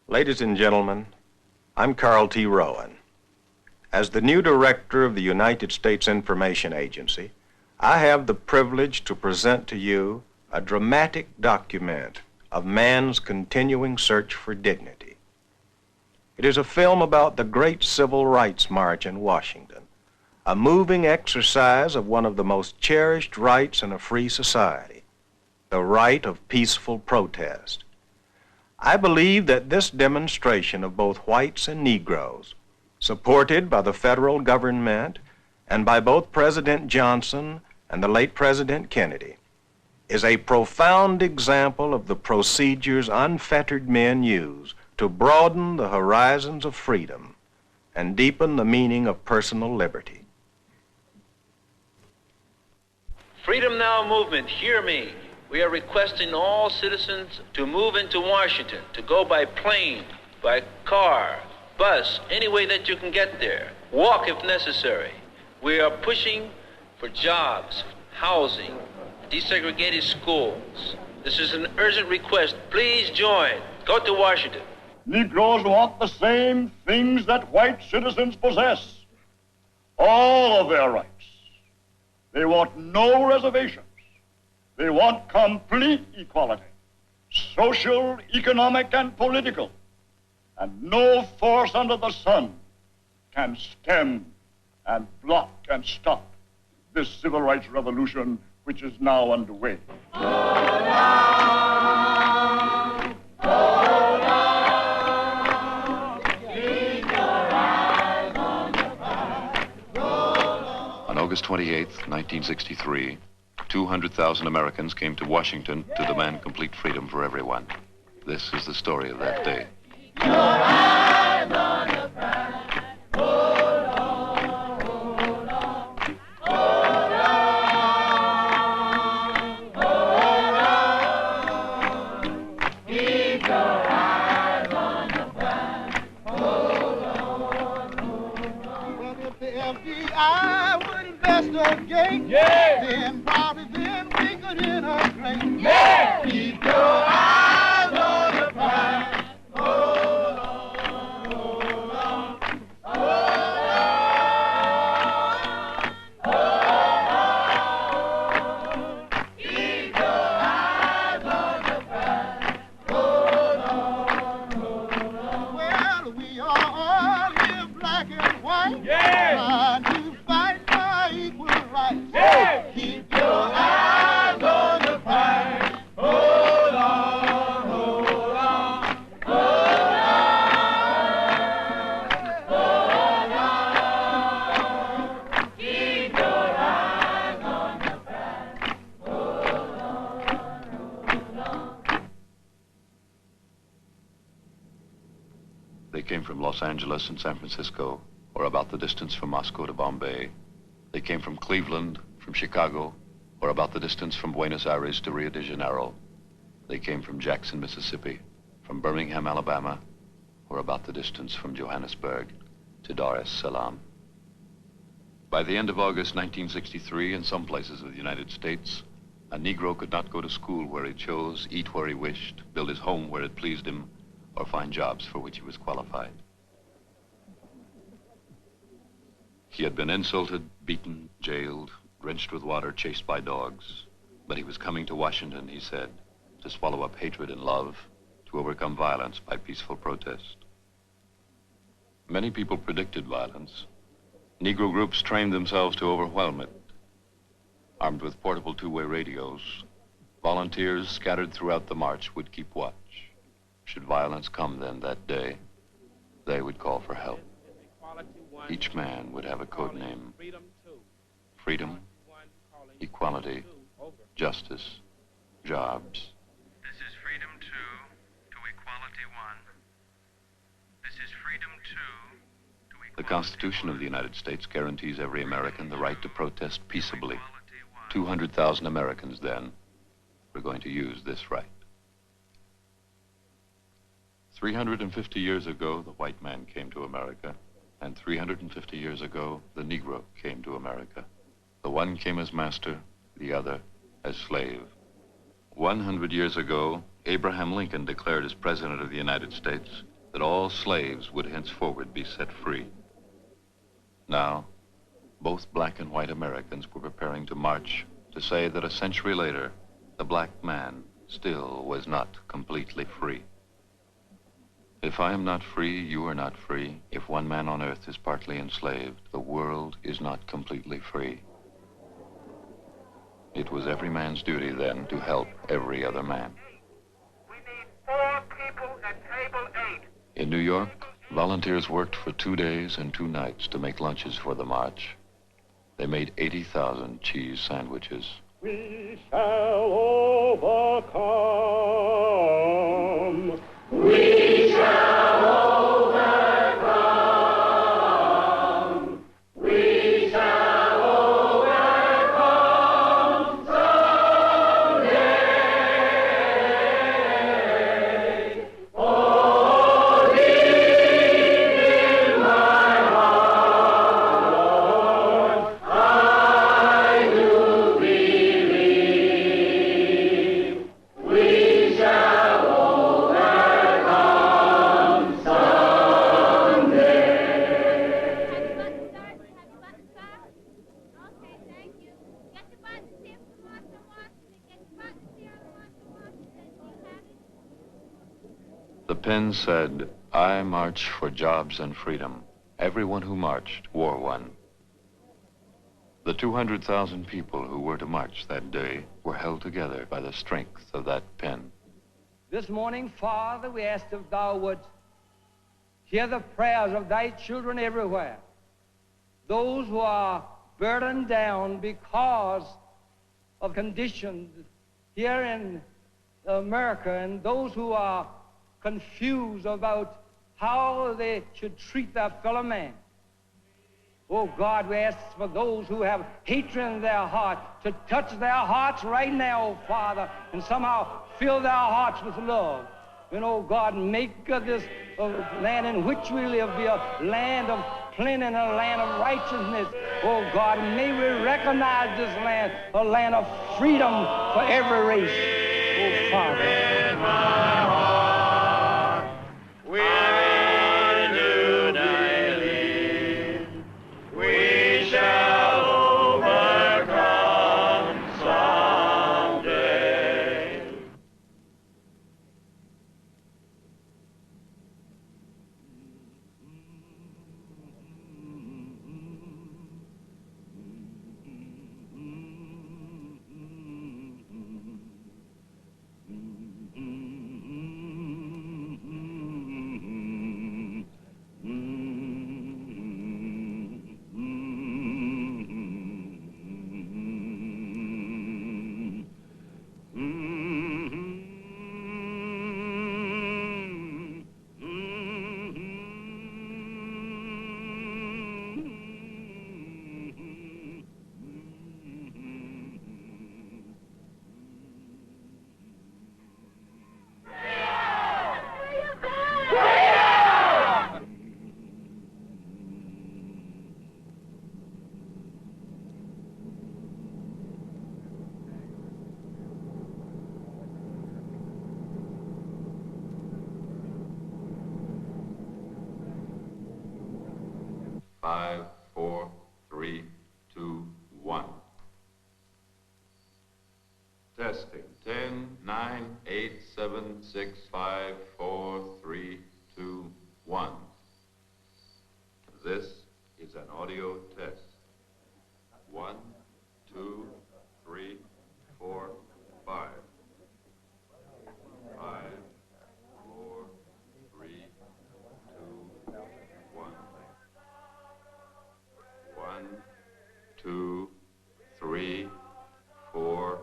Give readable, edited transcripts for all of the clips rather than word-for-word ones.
Ladies and gentlemen, I'm Carl T. Rowan. As the new director of the United States Information Agency, I have the privilege to present to you a dramatic document of man's continuing search for dignity. It is a film about the great civil rights march in Washington, a moving exercise of one of the most cherished rights in a free society, the right of peaceful protest. I believe that this demonstration of both whites and Negroes, supported by the federal government and by both President Johnson and the late President Kennedy, is a profound example of the procedures unfettered men use to broaden the horizons of freedom and deepen the meaning of personal liberty. Freedom Now movement, hear me. We are requesting all citizens to move into Washington, to go by plane, by car, bus, any way that you can get there. Walk if necessary. We are pushing for jobs, housing, desegregated schools. This is an urgent request. Please join. Go to Washington. Negroes want the same things that white citizens possess. All of their rights. They want no reservations. They want complete equality, social, economic, and political. And no force under the sun can stem and block and stop this civil rights revolution which is now underway. Hold on, hold on, keep your eyes on the prize. On August 28th, 1963, 200,000 Americans came to Washington to demand complete freedom for everyone. This is the story of that day. Your eyes on the prize. Hold on, hold on, hold on, hold on. Keep your eyes on the prize. Hold on, hold on. Well, if the FBI would investigate, then probably then we could integrate. Yeah, keep your eyes on the prize. Hold on, hold on, hold on, hold on. Keep your eyes on the prize. Hold on, hold on. Well, we are all here, black and white, trying to fight for equal rights. Keep your eyes on the prize. Hold on, hold on, hold on, hold on. Keep your eyes on the prize. Hold on, hold on. They came from Los Angeles and San Francisco, or about the distance from Moscow to Bombay. They came from Cleveland, from Chicago, or about the distance from Buenos Aires to Rio de Janeiro. They came from Jackson, Mississippi, from Birmingham, Alabama, or about the distance from Johannesburg to Dar es Salaam. By the end of August 1963, in some places of the United States, a Negro could not go to school where he chose, eat where he wished, build his home where it pleased him, or find jobs for which he was qualified. He had been insulted, beaten, jailed, drenched with water, chased by dogs. But he was coming to Washington, he said, to swallow up hatred in love, to overcome violence by peaceful protest. Many people predicted violence. Negro groups trained themselves to overwhelm it. Armed with portable two-way radios, volunteers scattered throughout the march would keep watch. Should violence come then that day, they would call for help. Each man would have a code name. Freedom, equality, justice, jobs. This is Freedom 2 to Equality 1. This is Freedom 2 to Equality The Constitution of the United States guarantees every American the right to protest peaceably. 200,000 Americans then were going to use this right. 350 years ago, the white man came to America, and 350 years ago, the Negro came to America. The one came as master, the other as slave. 100 years ago, Abraham Lincoln declared as President of the United States, that all slaves would henceforward be set free. Now, both black and white Americans were preparing to march to say that a century later, the black man still was not completely free. If I am not free, you are not free. If one man on earth is partly enslaved, the world is not completely free. It was every man's duty then to help every other man. We need 4 people at table 8. In New York, volunteers worked for 2 days and 2 nights to make lunches for the march. They made 80,000 cheese sandwiches. We shall overcome. We shall overcome. We shall overcome someday. Oh, deep in my heart, I do believe we shall overcome someday. Okay, thank you. Get your buttons here from Washington. Get your buttons here from Washington. The pen said, I march for jobs and freedom. Everyone who marched wore one. The 200,000 people who were to march that day were held together by the strength of that pen. This morning, Father, we ask if thou would hear the prayers of thy children everywhere. Those who are burdened down because of conditions here in America, and those who are confused about how they should treat their fellow man. Oh God, we ask for those who have hatred in their heart to touch their hearts right now, Father, and somehow fill their hearts with love. And oh God, make this land in which we live be a land of plenty and a land of righteousness. Oh God, may we recognize this land a land of freedom for every race. Oh Father. In my heart, we do believe we shall overcome someday. Five, 4, 3, 2, 1. Testing. 10, 9, 8, 7, 6, 5, 4, 3, 2, 1. This is an audio test. 1, 2, 3, 4, 5. 5, 4, 3, 2, 1. 1, 2, 3, 4,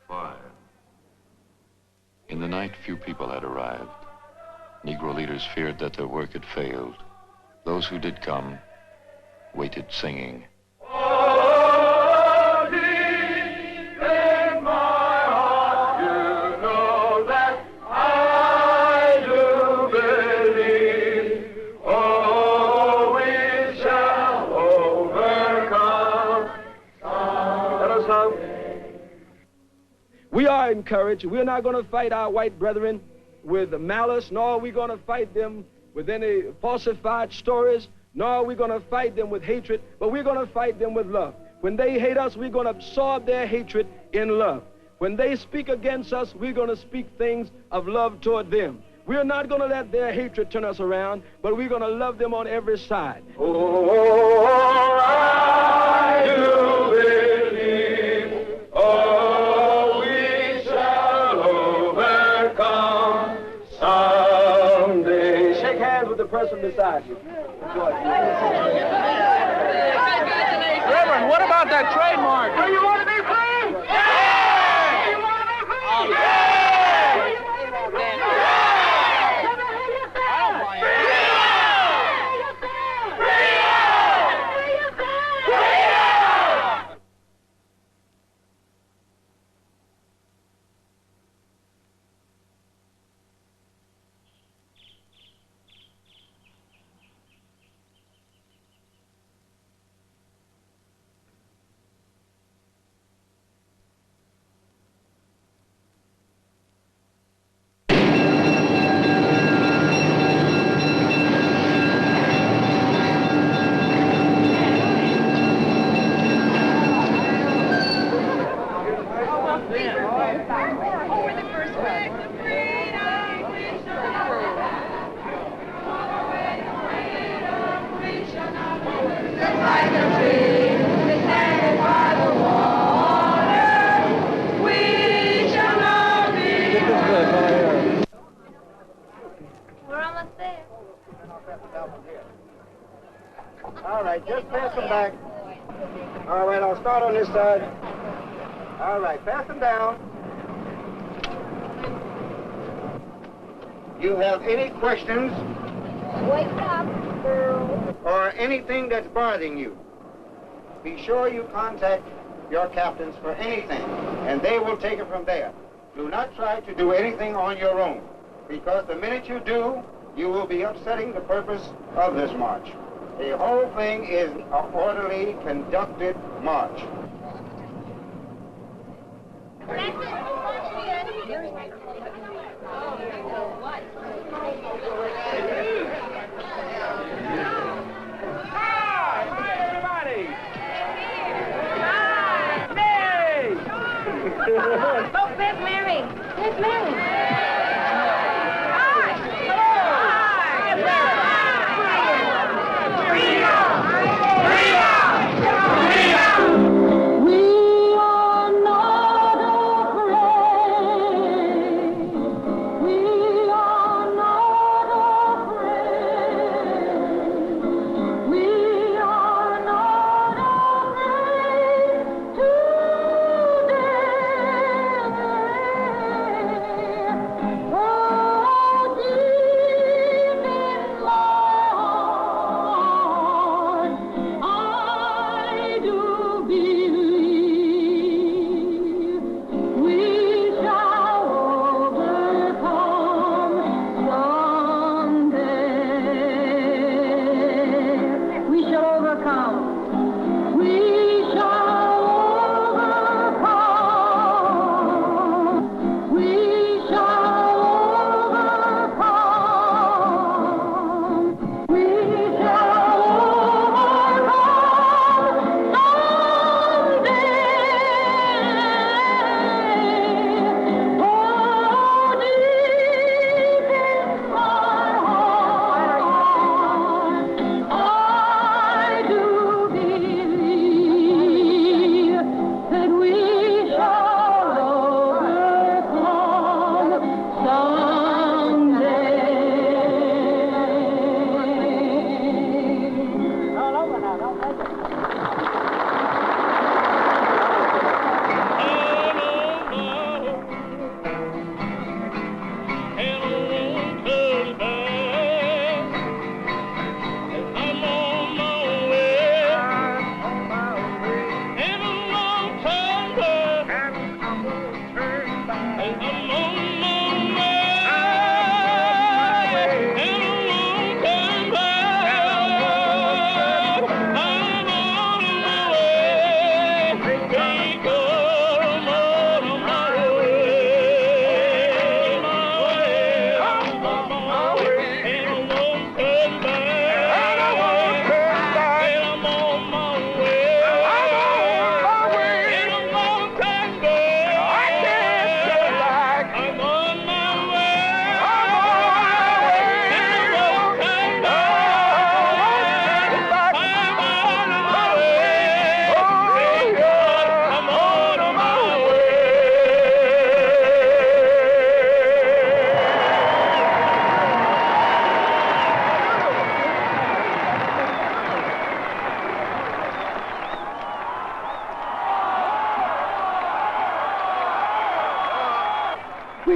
5. In the night, few people had arrived. Negro leaders feared that their work had failed. Those who did come waited singing. Oh, deep in my heart, you know that I do believe. Oh, we shall overcome. Let us sing. We are encouraged. We're not going to fight our white brethren. with malice, nor are we going to fight them with any falsified stories, nor are we going to fight them with hatred, but we're going to fight them with love. When they hate us, we're going to absorb their hatred in love. When they speak against us, we're going to speak things of love toward them. We're not going to let their hatred turn us around, but we're going to love them on every side. Oh, I do believe, oh, we shall overcome someday. Shake hands with the person beside you. Reverend, what about that trademark? Do you want to be free? Yeah! Do you want to be free? Yeah! All right, just pass them back. All right, I'll start on this side. All right, pass them down. You have any questions? Wake up, girl. Or anything that's bothering you? Be sure you contact your captains for anything, and they will take it from there. Do not try to do anything on your own, because the minute you do, you will be upsetting the purpose of this march. The whole thing is an orderly, conducted march. Oh, there's Mary. There's Mary. We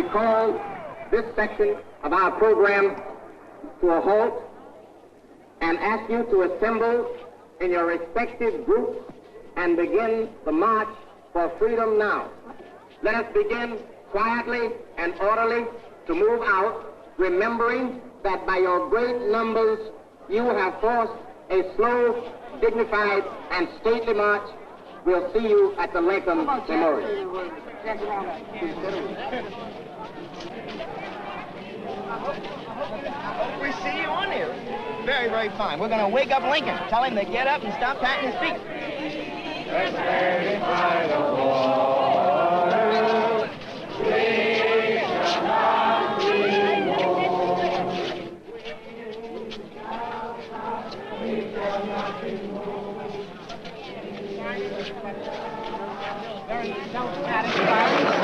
call this section of our program to a halt and ask you to assemble in your respective groups and begin the march for freedom now. Let us begin quietly and orderly to move out, remembering that by your great numbers you have forced a slow, dignified, and stately march. We'll see you at the Lincoln Memorial. We see you on here. Very, very fine. We're going to wake up Lincoln. Tell him to get up and stop patting his feet. Very self-satisfied.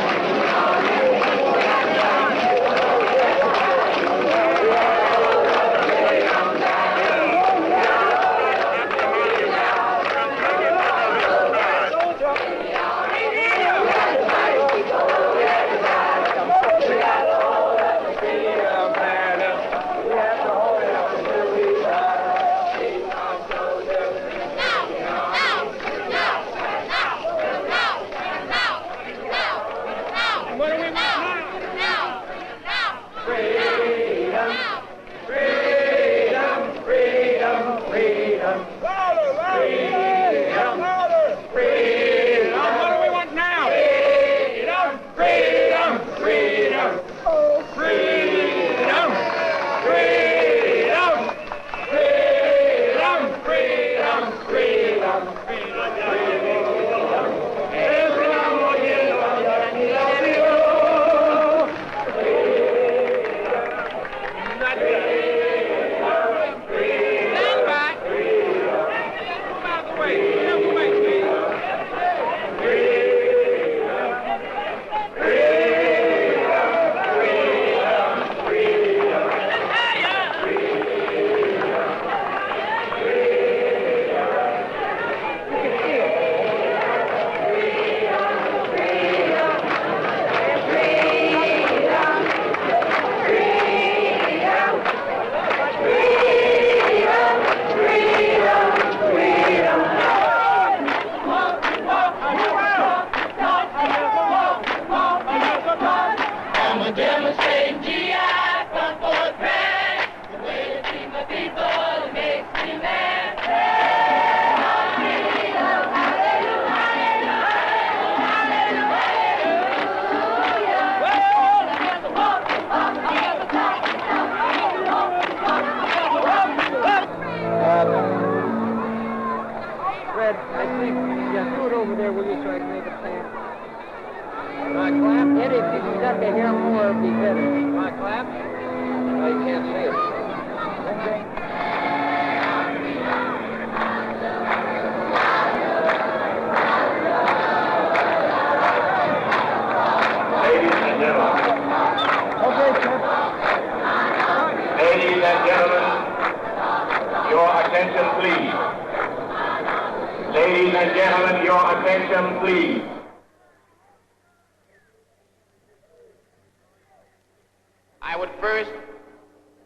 I would first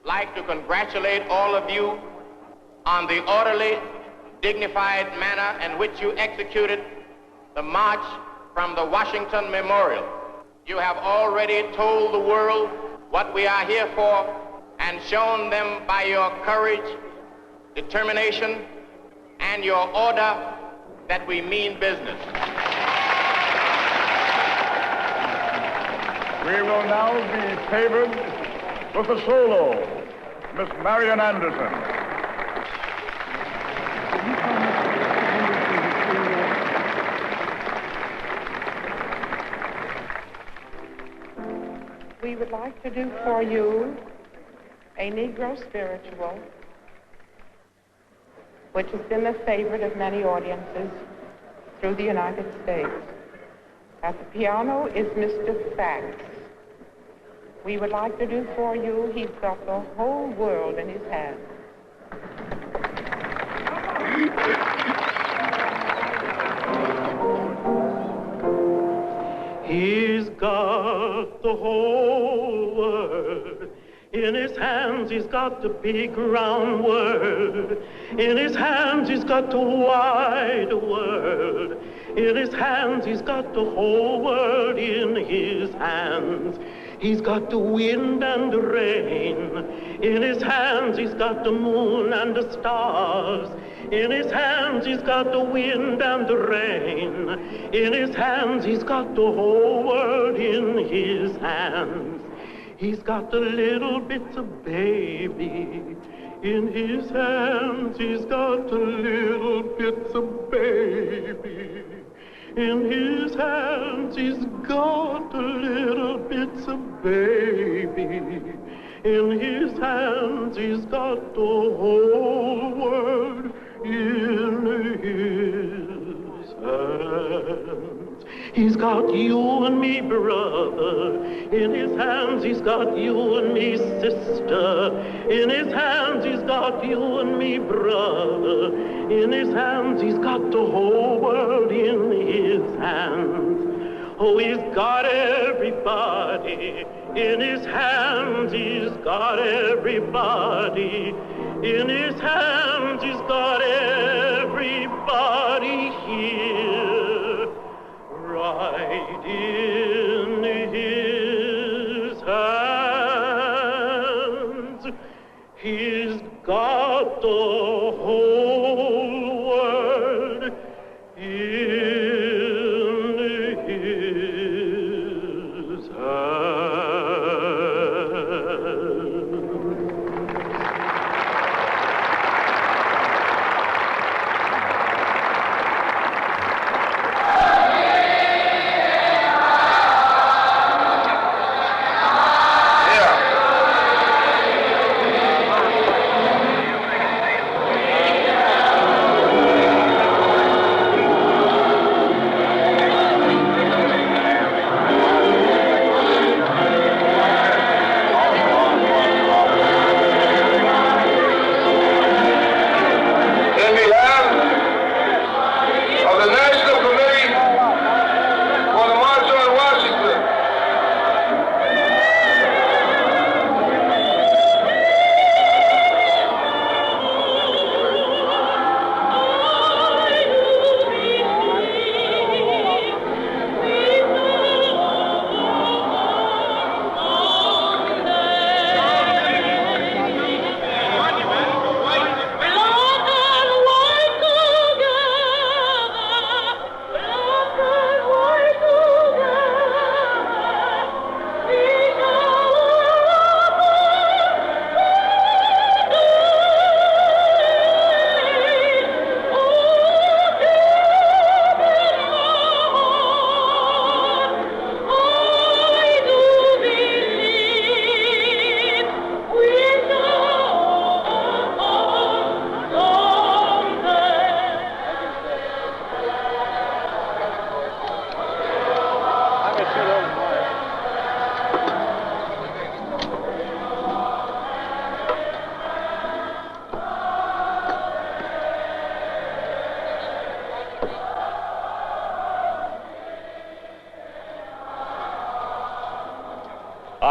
like to congratulate all of you on the orderly, dignified manner in which you executed the march from the Washington Memorial. You have already told the world what we are here for and shown them by your courage, determination, and your order that we mean business. We will now be favored with a solo, Miss Marian Anderson. We would like to do for you a Negro spiritual, which has been the favorite of many audiences through the United States. At the piano is Mr. Fax. We would like to do for you, he's got the whole world in his hands. He's got got the whole world. In his hands he's got the big round world. In his hands he's got the wide world. In his hands he's got the whole world in his hands. He's got the wind and the rain. In his hands he's got the moon and the stars. In his hands he's got the wind and the rain. In his hands he's got the whole world in his hands. He's got the little bits of baby. In his hands he's got the little bits of baby. In his hands he's got the little bits of baby. In his hands he's got the whole world in his hands. He's got you and me, brother. In his hands he's got you and me, sister. In his hands he's got you and me, brother. In his hands he's got the whole world in his hands. Oh, he's got everybody. In his hands he's got everybody. In his hands he's got everybody here. Right in his hands, he's got the whole world in his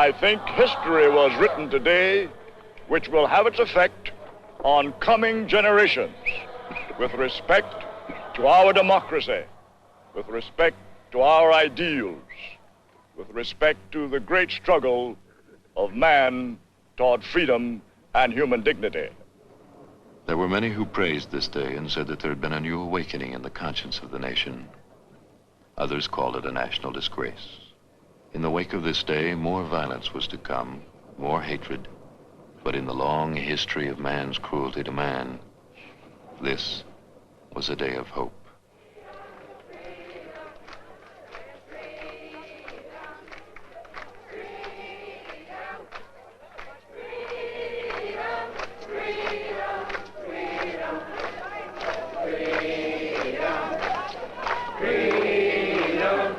I think history was written today which will have its effect on coming generations with respect to our democracy, with respect to our ideals, with respect to the great struggle of man toward freedom and human dignity. There were many who praised this day and said that there had been a new awakening in the conscience of the nation. Others called it a national disgrace. In the wake of this day, more violence was to come, more hatred, but in the long history of man's cruelty to man, this was a day of hope. Freedom!